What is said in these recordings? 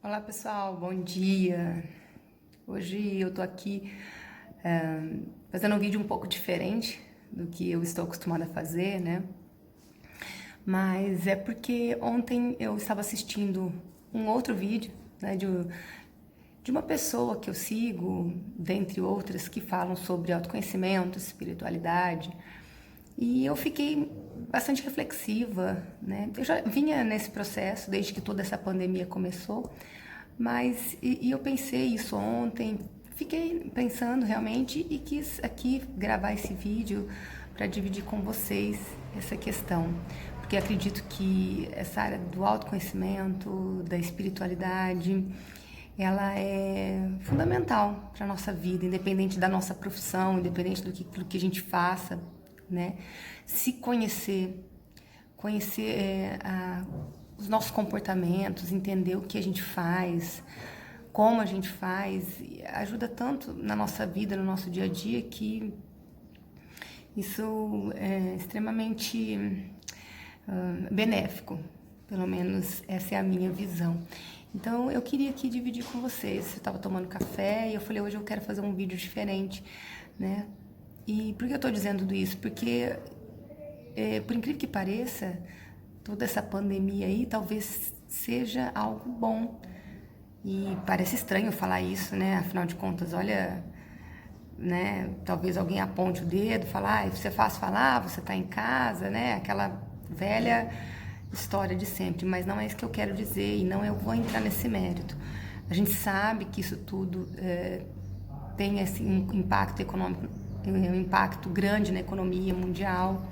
Olá pessoal, bom dia! Hoje eu tô aqui fazendo um vídeo um pouco diferente do que eu estou acostumada a fazer, né? Mas é porque ontem eu estava assistindo um outro vídeo, né, de uma pessoa que eu sigo, dentre outras, que falam sobre autoconhecimento, espiritualidade, e eu fiquei bastante reflexiva, né? Eu já vinha nesse processo desde que toda essa pandemia começou, mas eu pensei isso ontem, fiquei pensando realmente e quis aqui gravar esse vídeo para dividir com vocês essa questão, porque acredito que essa área do autoconhecimento, da espiritualidade, ela é fundamental para a nossa vida, independente da nossa profissão, independente do que a gente faça, né? Se conhecer, os nossos comportamentos, entender o que a gente faz, como a gente faz, ajuda tanto na nossa vida, no nosso dia a dia, que isso é extremamente benéfico. Pelo menos essa é a minha visão. Então eu queria aqui dividir com vocês. Eu estava tomando café e eu falei, hoje eu quero fazer um vídeo diferente, né? E por que eu estou dizendo tudo isso? Porque, por incrível que pareça, toda essa pandemia aí talvez seja algo bom. E parece estranho falar isso, né? Afinal de contas, olha, né? Talvez alguém aponte o dedo, falar, ah, isso é fácil falar, você está em casa, né? Aquela velha história de sempre, mas não é isso que eu quero dizer e não eu vou entrar nesse mérito. A gente sabe que isso tudo tem esse impacto econômico, um impacto grande na economia mundial,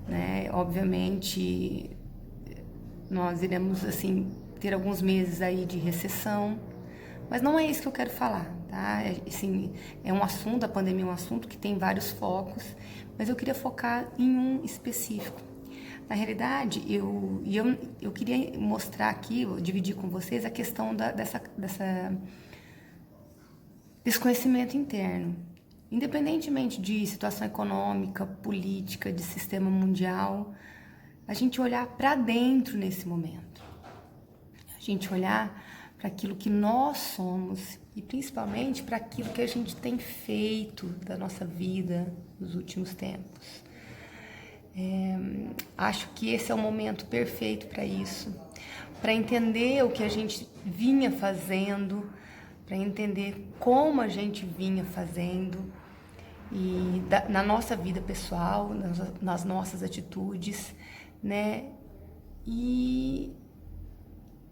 né? Obviamente, nós iremos assim ter alguns meses aí de recessão, mas não é isso que eu quero falar, tá? Assim, é um assunto, a pandemia é um assunto que tem vários focos, mas eu queria focar em um específico. Na realidade, eu queria mostrar aqui, dividir com vocês a questão desse conhecimento interno. Independentemente de situação econômica, política, de sistema mundial, a gente olhar para dentro nesse momento. A gente olhar para aquilo que nós somos e principalmente para aquilo que a gente tem feito da nossa vida nos últimos tempos. Acho que esse é o momento perfeito para isso, para entender o que a gente vinha fazendo, para entender como a gente vinha fazendo e na nossa vida pessoal, nas nossas atitudes, né? E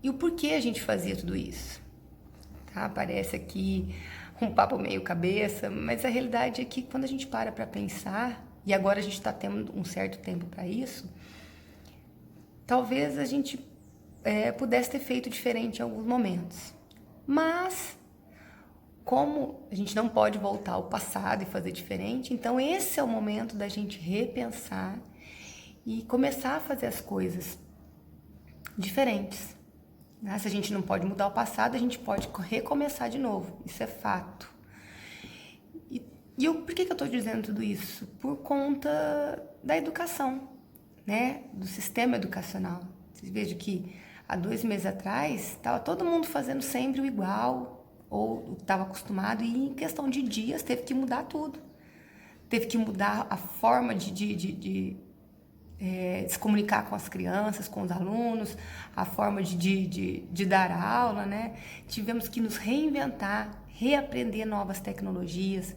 o porquê a gente fazia tudo isso, tá? Parece aqui um papo meio cabeça, mas a realidade é que quando a gente para pensar, e agora a gente está tendo um certo tempo para isso, talvez a gente pudesse ter feito diferente em alguns momentos. Mas, como a gente não pode voltar ao passado e fazer diferente, então esse é o momento da gente repensar e começar a fazer as coisas diferentes. Se a gente não pode mudar o passado, a gente pode recomeçar de novo. Isso é fato. Por que eu estou dizendo tudo isso? Por conta da educação, né? Do sistema educacional. Vocês vejam que há 2 meses atrás estava todo mundo fazendo sempre o igual, ou estava acostumado, e em questão de dias teve que mudar tudo. Teve que mudar a forma de se comunicar com as crianças, com os alunos, a forma de dar aula, né? Tivemos que nos reinventar, reaprender novas tecnologias,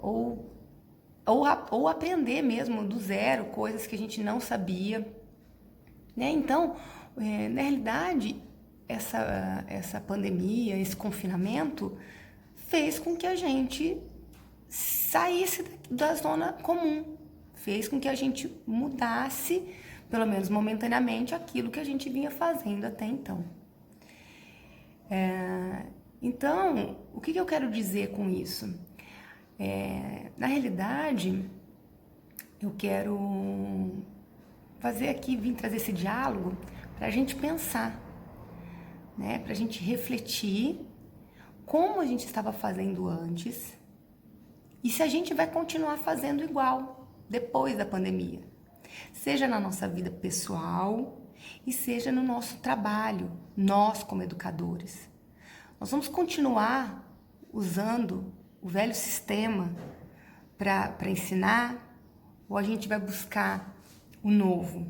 ou aprender mesmo do zero coisas que a gente não sabia, né? Então, na realidade, essa pandemia, esse confinamento fez com que a gente saísse da zona comum, fez com que a gente mudasse, pelo menos momentaneamente, aquilo que a gente vinha fazendo até então. Então, o que eu quero dizer com isso? Na realidade, eu quero fazer aqui, vim trazer esse diálogo para a gente pensar, né? Para a gente refletir como a gente estava fazendo antes e se a gente vai continuar fazendo igual depois da pandemia, seja na nossa vida pessoal e seja no nosso trabalho, nós como educadores. Nós vamos continuar usando o velho sistema para ensinar, ou a gente vai buscar o novo?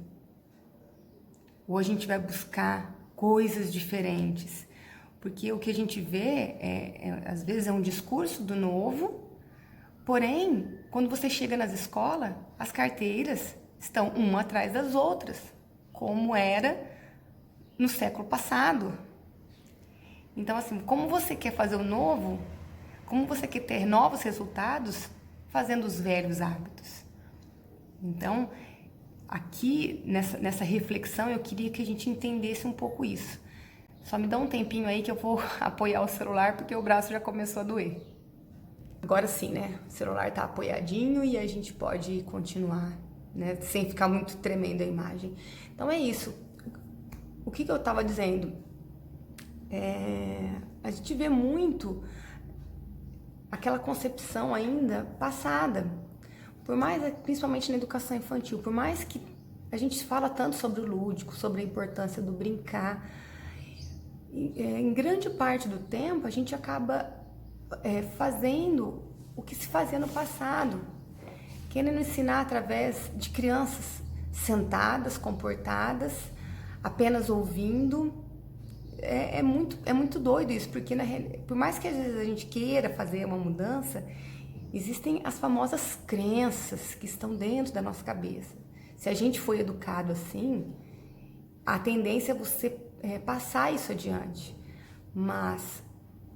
Ou a gente vai buscar coisas diferentes? Porque o que a gente vê, às vezes, é um discurso do novo, porém, quando você chega nas escolas, as carteiras estão uma atrás das outras, como era no século passado. Então, assim, como você quer fazer o novo, como você quer ter novos resultados fazendo os velhos hábitos? Então, aqui, nessa reflexão, eu queria que a gente entendesse um pouco isso. Só me dá um tempinho aí que eu vou apoiar o celular, porque o braço já começou a doer. Agora sim, né? O celular tá apoiadinho e a gente pode continuar, né? Sem ficar muito tremendo a imagem. Então é isso. O que eu tava dizendo? A gente vê muito aquela concepção ainda passada. Por mais, principalmente na educação infantil, por mais que a gente fala tanto sobre o lúdico, sobre a importância do brincar, em grande parte do tempo a gente acaba fazendo o que se fazia no passado, querendo ensinar através de crianças sentadas, comportadas, apenas ouvindo. É muito doido isso, porque por mais que às vezes a gente queira fazer uma mudança, existem as famosas crenças que estão dentro da nossa cabeça. Se a gente foi educado assim, a tendência é você passar isso adiante. Mas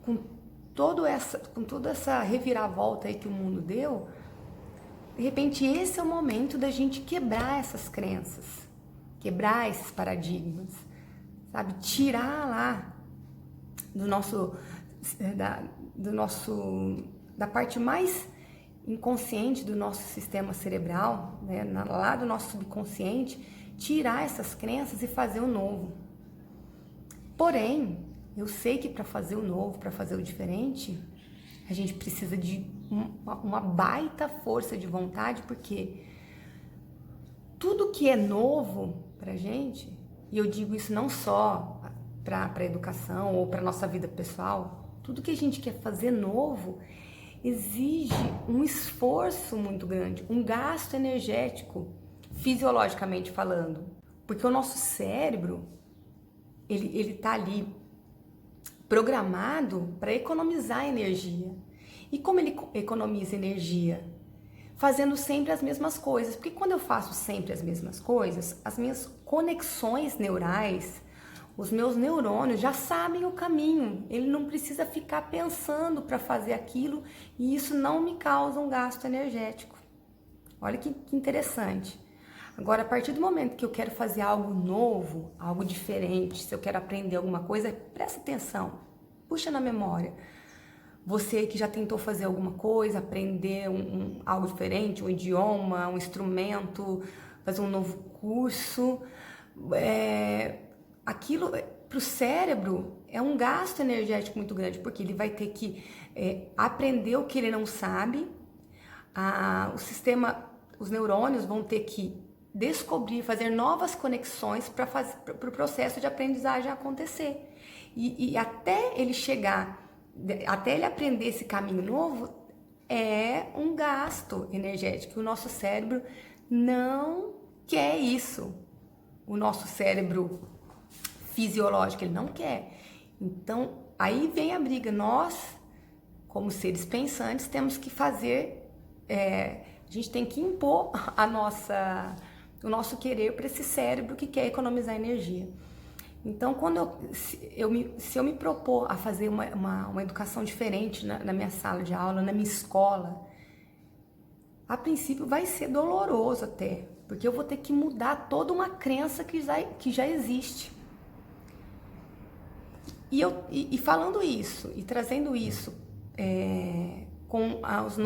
com toda essa reviravolta aí que o mundo deu, de repente esse é o momento da gente quebrar essas crenças, quebrar esses paradigmas, sabe? Tirar lá da parte mais inconsciente do nosso sistema cerebral, né? Lá do nosso subconsciente, tirar essas crenças e fazer o novo. Porém, eu sei que para fazer o novo, para fazer o diferente, a gente precisa de uma baita força de vontade, porque tudo que é novo pra gente, e eu digo isso não só para a educação ou para nossa vida pessoal, tudo que a gente quer fazer novo exige um esforço muito grande, um gasto energético, fisiologicamente falando, porque o nosso cérebro ele tá ali programado para economizar energia. E como ele economiza energia? Fazendo sempre as mesmas coisas. Porque quando eu faço sempre as mesmas coisas, as minhas conexões neurais, os meus neurônios já sabem o caminho. Ele não precisa ficar pensando para fazer aquilo, e isso não me causa um gasto energético. Olha que interessante. Agora, a partir do momento que eu quero fazer algo novo, algo diferente, se eu quero aprender alguma coisa, presta atenção, puxa na memória. Você que já tentou fazer alguma coisa, aprender algo diferente, um idioma, um instrumento, fazer um novo curso, aquilo para o cérebro é um gasto energético muito grande, porque ele vai ter que aprender o que ele não sabe, os neurônios vão ter que descobrir, fazer novas conexões para o processo de aprendizagem acontecer. E até ele chegar, até ele aprender esse caminho novo, é um gasto energético. O nosso cérebro não quer isso. O nosso cérebro fisiológico, ele não quer. Então, aí vem a briga. Nós, como seres pensantes, temos que fazer... a gente tem que impor o nosso querer para esse cérebro que quer economizar energia. Então, se eu me propor a fazer uma educação diferente na minha sala de aula, na minha escola, a princípio vai ser doloroso até, porque eu vou ter que mudar toda uma crença que já existe. E falando isso, e trazendo isso com os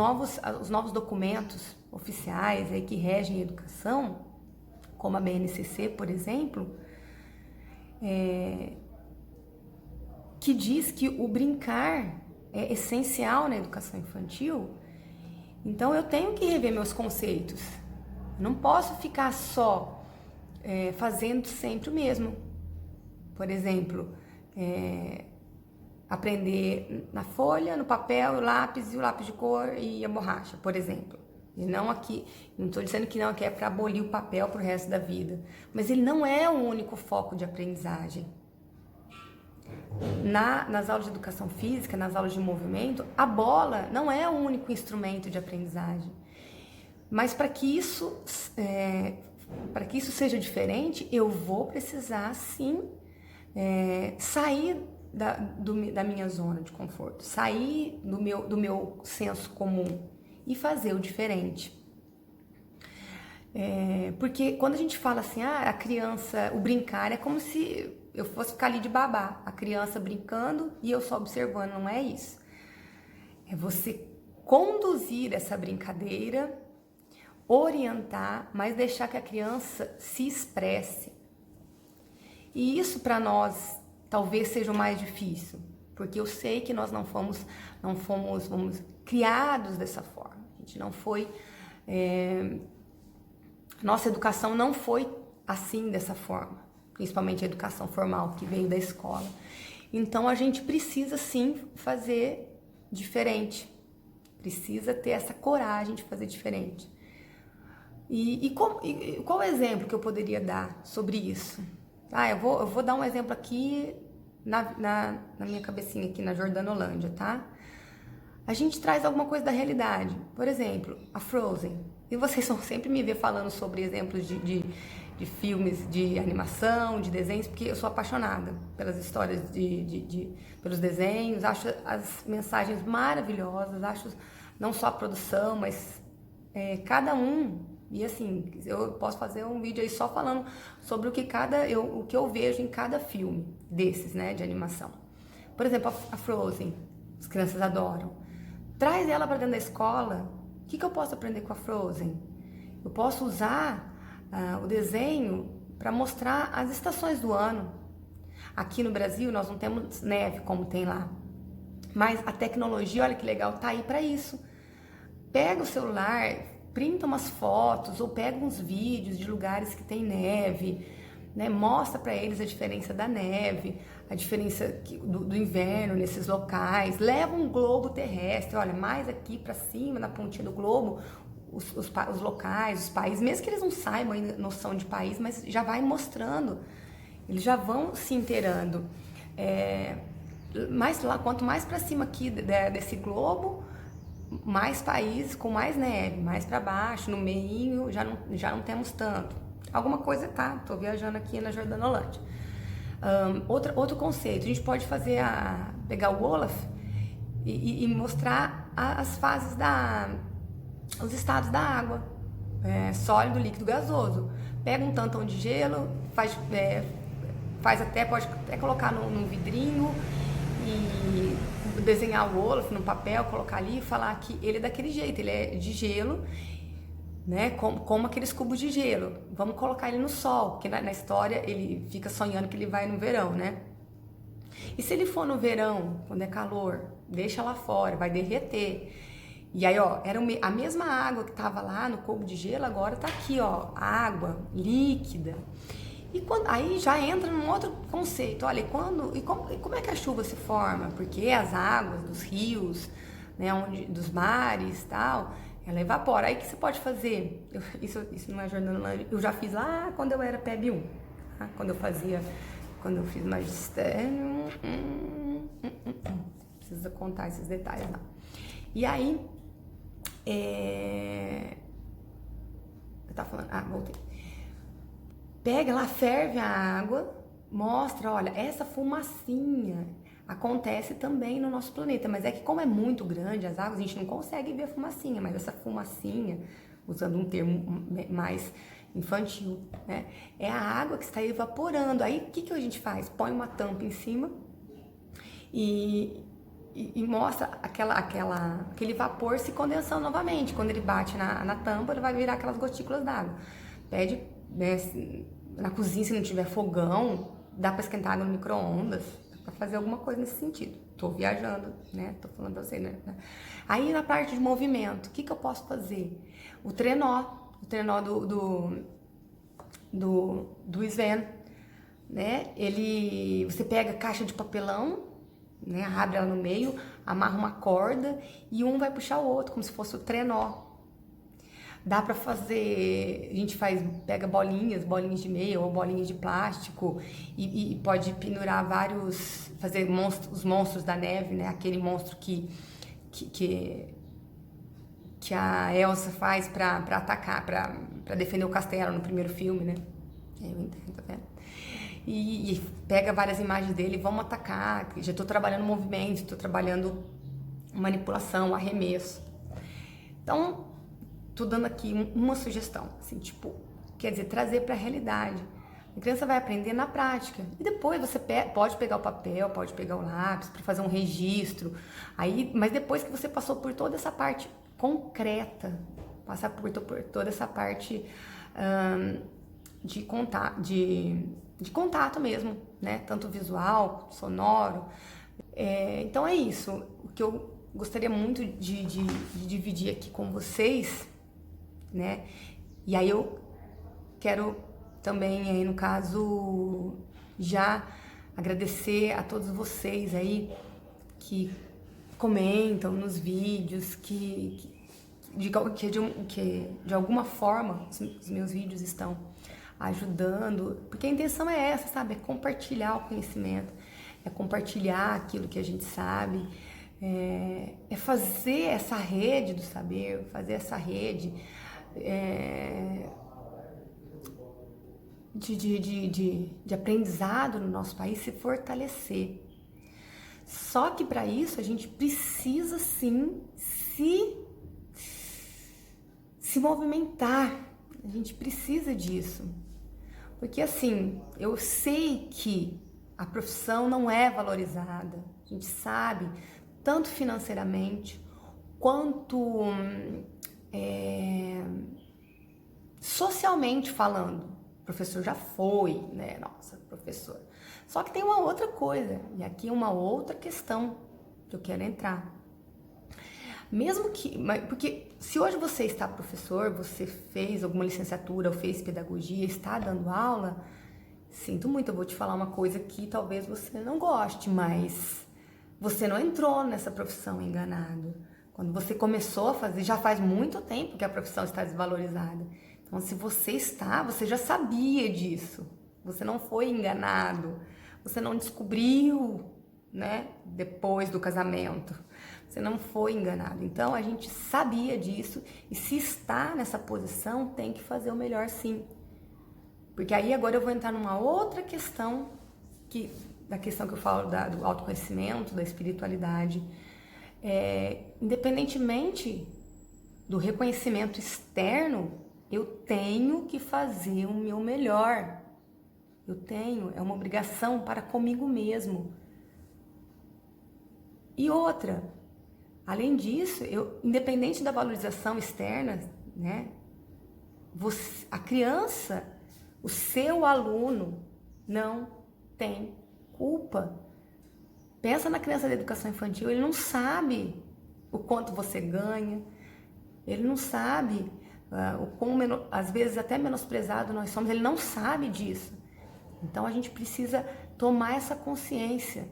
novos documentos oficiais aí que regem a educação, como a BNCC, por exemplo, que diz que o brincar é essencial na educação infantil. Então eu tenho que rever meus conceitos. Eu não posso ficar só fazendo sempre o mesmo. Por exemplo, aprender na folha, no papel, o lápis de cor e a borracha, por exemplo. E não aqui, não estou dizendo que não, que é para abolir o papel para o resto da vida, mas ele não é o único foco de aprendizagem. Nas aulas de educação física, nas aulas de movimento, a bola não é o único instrumento de aprendizagem. Mas para que isso seja diferente, eu vou precisar sim sair da minha zona de conforto, sair do meu senso comum e fazer o diferente. Porque quando a gente fala assim, a criança, o brincar é como se eu fosse ficar ali de babá, a criança brincando e eu só observando, não é isso. É você conduzir essa brincadeira, orientar, mas deixar que a criança se expresse. E isso para nós talvez seja o mais difícil, porque eu sei que nós não fomos criados dessa forma. A gente não foi, nossa educação não foi assim, dessa forma, principalmente a educação formal que veio da escola. Então a gente precisa sim fazer diferente, precisa ter essa coragem de fazer diferente. E qual exemplo que eu poderia dar sobre isso? Eu vou dar um exemplo aqui na minha cabecinha, aqui na Jordanolândia, tá? A gente traz alguma coisa da realidade. Por exemplo, a Frozen. E vocês vão sempre me ver falando sobre exemplos de filmes de animação, de desenhos, porque eu sou apaixonada pelas histórias, pelos desenhos. Acho as mensagens maravilhosas, acho não só a produção, mas cada um. E assim, eu posso fazer um vídeo aí só falando sobre o que eu vejo em cada filme desses, né, de animação. Por exemplo, a Frozen, as crianças adoram. Traz ela para dentro da escola. O que eu posso aprender com a Frozen? Eu posso usar o desenho para mostrar as estações do ano. Aqui no Brasil nós não temos neve como tem lá, mas a tecnologia, olha que legal, tá aí para isso. Pega o celular, printa umas fotos ou pega uns vídeos de lugares que tem neve, né? Mostra para eles a diferença da neve, a diferença do inverno nesses locais. Leva um globo terrestre, olha, mais aqui para cima, na pontinha do globo, os locais, os países, mesmo que eles não saibam ainda noção de país, mas já vai mostrando, eles já vão se inteirando. Quanto mais para cima aqui desse globo, mais países com mais neve, mais para baixo, no meio já não temos tanto. Alguma coisa tá, tô viajando aqui na Jordanolândia. Outro conceito, a gente pode pegar o Olaf e mostrar as fases os estados da água, sólido, líquido, gasoso. Pega um tantão de gelo, pode até colocar num vidrinho e desenhar o Olaf no papel, colocar ali e falar que ele é daquele jeito, ele é de gelo, né? Como aqueles cubos de gelo. Vamos colocar ele no sol, porque na história ele fica sonhando que ele vai no verão, né? E se ele for no verão, quando é calor, deixa lá fora, vai derreter. E aí, ó, era a mesma água que tava lá no cubo de gelo, agora tá aqui, ó, água líquida. Aí já entra num outro conceito, olha, como é que a chuva se forma? Porque as águas dos rios, né, dos mares e tal, ela evapora. Aí o que você pode fazer? Isso não é Jordanolândia, eu já fiz lá quando eu era PEB 1, tá? Quando eu fiz magistério, precisa contar esses detalhes lá. E aí, eu tava falando, voltei. Pega lá, ferve a água, mostra, olha, essa fumacinha acontece também no nosso planeta, mas é que como é muito grande as águas, a gente não consegue ver a fumacinha, mas essa fumacinha, usando um termo mais infantil, né, é a água que está evaporando. Aí o que a gente faz? Põe uma tampa em cima e mostra aquele vapor se condensando novamente. Quando ele bate na tampa, ele vai virar aquelas gotículas d'água. Pede, né, na cozinha, se não tiver fogão, dá para esquentar água no micro-ondas, dá para fazer alguma coisa nesse sentido. Tô viajando, né? Tô falando pra você, né? Aí na parte de movimento, o que eu posso fazer? O trenó do Sven, né? Você pega a caixa de papelão, né? Abre ela no meio, amarra uma corda e um vai puxar o outro, como se fosse o trenó. Dá pra fazer, a gente pega bolinhas de meia ou bolinhas de plástico e pode pendurar fazer os monstros da neve, né? Aquele monstro que a Elsa faz pra atacar, pra defender o castelo no primeiro filme, né? Eu entendo, tá vendo? E pega várias imagens dele, vamos atacar. Já tô trabalhando movimento, tô trabalhando manipulação, arremesso. Então, tô dando aqui uma sugestão, assim, tipo, quer dizer, trazer pra realidade. A criança vai aprender na prática. E depois você pode pegar o papel, pode pegar o lápis para fazer um registro. Mas depois que você passou por toda essa parte concreta, passar por toda essa parte de contato mesmo, né? Tanto visual, sonoro. Então é isso. O que eu gostaria muito de dividir aqui com vocês, né? E aí eu quero também, aí no caso, já agradecer a todos vocês aí que comentam nos vídeos, que de alguma forma os meus vídeos estão ajudando, porque a intenção é essa, sabe? É compartilhar o conhecimento, é compartilhar aquilo que a gente sabe, é fazer essa rede do saber, fazer essa rede de aprendizado no nosso país se fortalecer. Só que para isso a gente precisa sim se movimentar, a gente precisa disso. Porque assim, eu sei que a profissão não é valorizada, a gente sabe, tanto financeiramente quanto socialmente falando. O professor já foi, né? Nossa, professor. Só que tem uma outra coisa, e aqui é uma outra questão que eu quero entrar. Porque se hoje você está professor, você fez alguma licenciatura ou fez pedagogia, está dando aula, sinto muito, eu vou te falar uma coisa que talvez você não goste, mas você não entrou nessa profissão enganado. Quando você começou a fazer, já faz muito tempo que a profissão está desvalorizada. Então, se você já sabia disso. Você não foi enganado. Você não descobriu, né, depois do casamento. Você não foi enganado. Então, a gente sabia disso. E se está nessa posição, tem que fazer o melhor sim. Porque aí agora eu vou entrar numa outra questão, da questão que eu falo do autoconhecimento, da espiritualidade. Independentemente do reconhecimento externo, eu tenho que fazer o meu melhor. É uma obrigação para comigo mesmo. E outra, além disso, independente da valorização externa, né? A criança, o seu aluno, não tem culpa. Pensa na criança da educação infantil, ele não sabe o quanto você ganha, ele não sabe o quão, às vezes, até menosprezado nós somos, ele não sabe disso. Então, a gente precisa tomar essa consciência.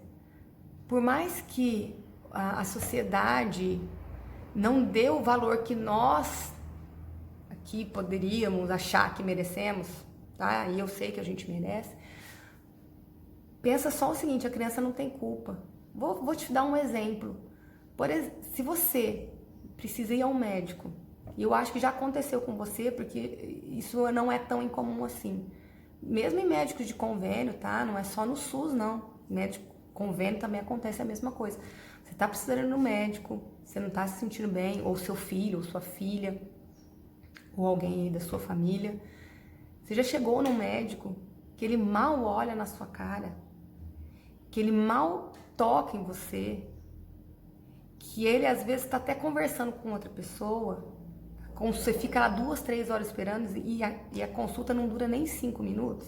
Por mais que a sociedade não dê o valor que nós aqui poderíamos achar que merecemos, tá? E eu sei que a gente merece. Pensa só o seguinte, a criança não tem culpa. Vou te dar um exemplo. Se você precisa ir a um médico, e eu acho que já aconteceu com você, porque isso não é tão incomum assim. Mesmo em médicos de convênio, tá? Não é só no SUS, não. Médico convênio também acontece a mesma coisa. Você tá precisando ir no médico, você não tá se sentindo bem, ou seu filho, ou sua filha, ou alguém aí da sua família. Você já chegou num médico que ele mal olha na sua cara, que ele mal toca em você, que ele às vezes está até conversando com outra pessoa, você fica lá 2, 3 horas esperando e a consulta não dura nem 5 minutos.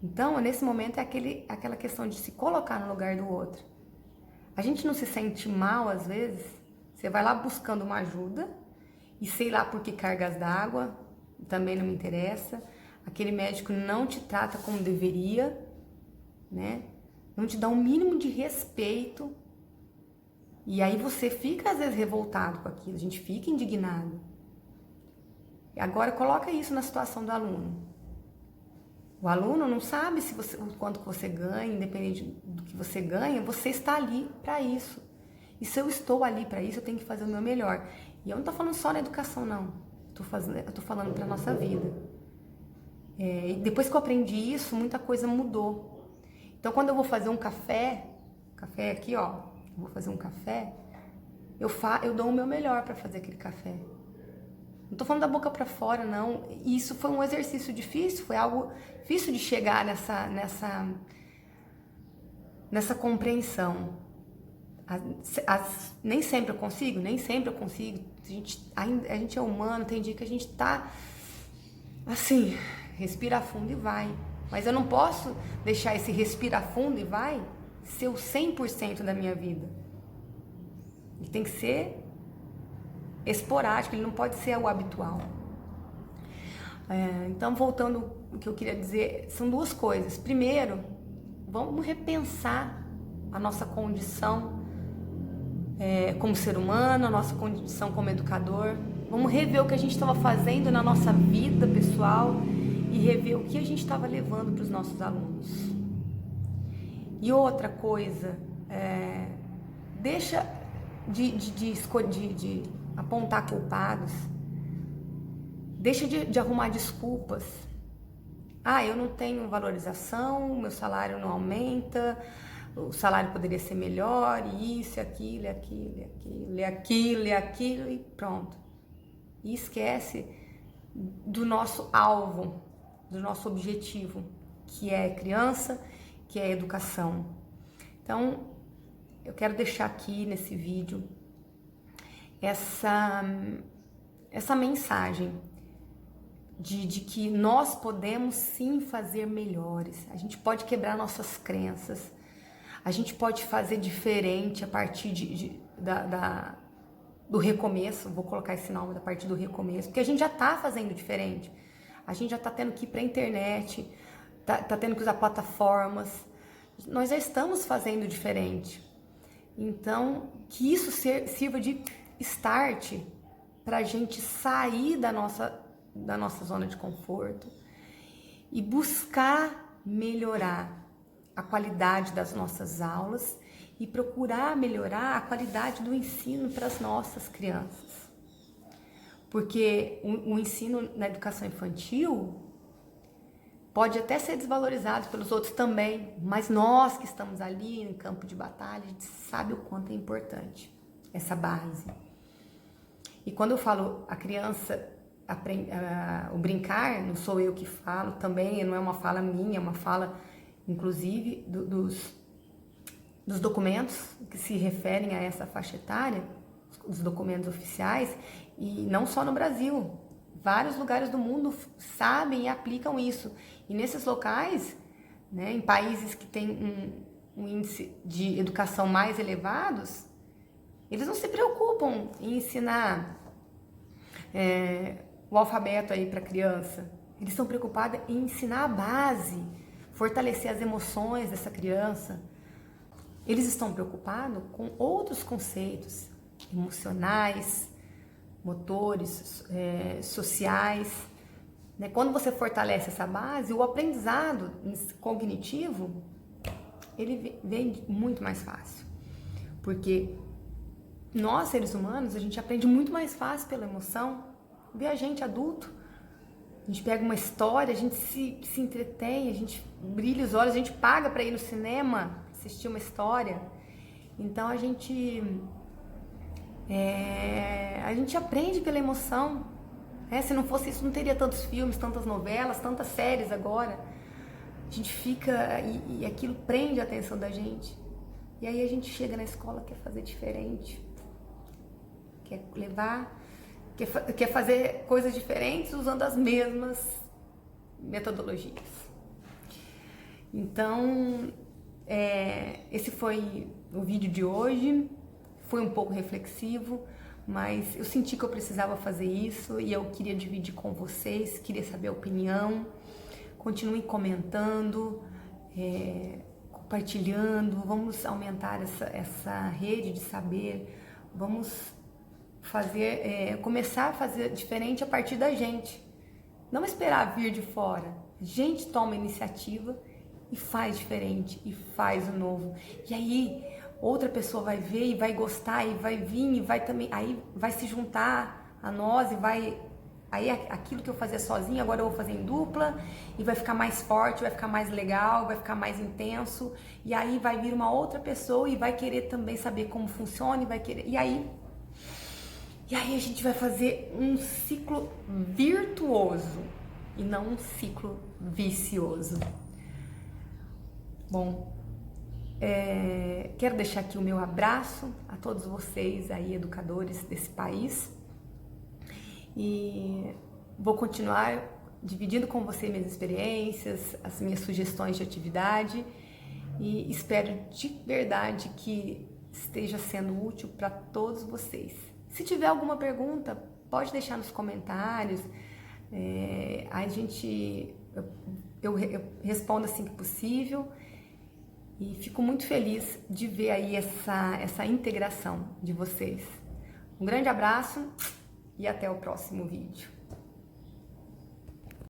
Então, nesse momento, é aquela questão de se colocar no lugar do outro. A gente não se sente mal, às vezes, você vai lá buscando uma ajuda e sei lá por que cargas d'água, também não me interessa. Aquele médico não te trata como deveria, né? Não te dá um mínimo de respeito. E aí você fica às vezes revoltado com aquilo, a gente fica indignado. E agora coloca isso na situação do aluno. O aluno não sabe o quanto que você ganha, independente do que você ganha, você está ali para isso. E se eu estou ali para isso, eu tenho que fazer o meu melhor. E eu não estou falando só na educação, não. Eu tô falando para nossa vida. E depois que eu aprendi isso, muita coisa mudou. Então, quando eu vou fazer um café aqui, ó, vou fazer um café, eu dou o meu melhor para fazer aquele café. Não tô falando da boca para fora, não. E isso foi um exercício difícil, foi algo difícil de chegar nessa compreensão. Nem sempre eu consigo. A gente é humano, tem dia que a gente tá assim, respira fundo e vai. Mas eu não posso deixar esse respirar fundo e vai ser o 100% da minha vida. Ele tem que ser esporádico, ele não pode ser o habitual. Então, voltando ao que eu queria dizer, são duas coisas. Primeiro, vamos repensar a nossa condição como ser humano, a nossa condição como educador. Vamos rever o que a gente estava fazendo na nossa vida pessoal e rever o que a gente estava levando para os nossos alunos. E outra coisa, deixa de apontar culpados, deixa de arrumar desculpas. Eu não tenho valorização, meu salário não aumenta, o salário poderia ser melhor, e isso, aquilo, e pronto. E esquece do nosso alvo, do nosso objetivo, que é criança, que é educação. Então, eu quero deixar aqui nesse vídeo essa mensagem de que nós podemos sim fazer melhores. A gente pode quebrar nossas crenças, a gente pode fazer diferente a partir do recomeço. Vou colocar esse nome, da partir do recomeço, porque a gente já está fazendo diferente. A gente já está tendo que ir para a internet, tá tendo que usar plataformas. Nós já estamos fazendo diferente. Então, que isso sirva de start para a gente sair da nossa zona de conforto e buscar melhorar a qualidade das nossas aulas e procurar melhorar a qualidade do ensino para as nossas crianças. Porque o ensino na educação infantil pode até ser desvalorizado pelos outros também, mas nós que estamos ali em campo de batalha, a gente sabe o quanto é importante essa base. E quando eu falo a criança o brincar, não sou eu que falo também, não é uma fala minha, é uma fala inclusive dos documentos que se referem a essa faixa etária, os documentos oficiais, e não só no Brasil, vários lugares do mundo sabem e aplicam isso. E nesses locais, né, em países que têm um índice de educação mais elevados, eles não se preocupam em ensinar o alfabeto aí para a criança. Eles estão preocupados em ensinar a base, fortalecer as emoções dessa criança. Eles estão preocupados com outros conceitos emocionais, motores, sociais. Né? Quando você fortalece essa base, o aprendizado cognitivo, ele vem muito mais fácil. Porque nós, seres humanos, a gente aprende muito mais fácil pela emoção. Vê a gente adulto, a gente pega uma história, a gente se entretém, a gente brilha os olhos, a gente paga para ir no cinema, assistir uma história. Então a gente aprende pela emoção. Se não fosse isso, não teria tantos filmes, tantas novelas, tantas séries agora. A gente fica e aquilo prende a atenção da gente. E aí a gente chega na escola, quer fazer diferente, quer levar, quer fazer coisas diferentes usando as mesmas metodologias. Então, esse foi o vídeo de hoje. Foi um pouco reflexivo, mas eu senti que eu precisava fazer isso e eu queria dividir com vocês, queria saber a opinião. Continuem comentando, compartilhando, vamos aumentar essa rede de saber, vamos fazer, começar a fazer diferente a partir da gente, não esperar vir de fora. A gente toma iniciativa e faz diferente, e faz o novo, e aí outra pessoa vai ver e vai gostar, e vai vir, e vai também, aí vai se juntar a nós, e vai, aí aquilo que eu fazia sozinha, agora eu vou fazer em dupla, e vai ficar mais forte, vai ficar mais legal, vai ficar mais intenso, e aí vai vir uma outra pessoa e vai querer também saber como funciona, e vai querer, e aí a gente vai fazer um ciclo virtuoso, e não um ciclo vicioso. Bom, quero deixar aqui o meu abraço a todos vocês aí, educadores desse país, e vou continuar dividindo com você minhas experiências, as minhas sugestões de atividade, e espero de verdade que esteja sendo útil para todos vocês. Se tiver alguma pergunta, pode deixar nos comentários, eu respondo assim que possível. E fico muito feliz de ver aí essa integração de vocês. Um grande abraço e até o próximo vídeo.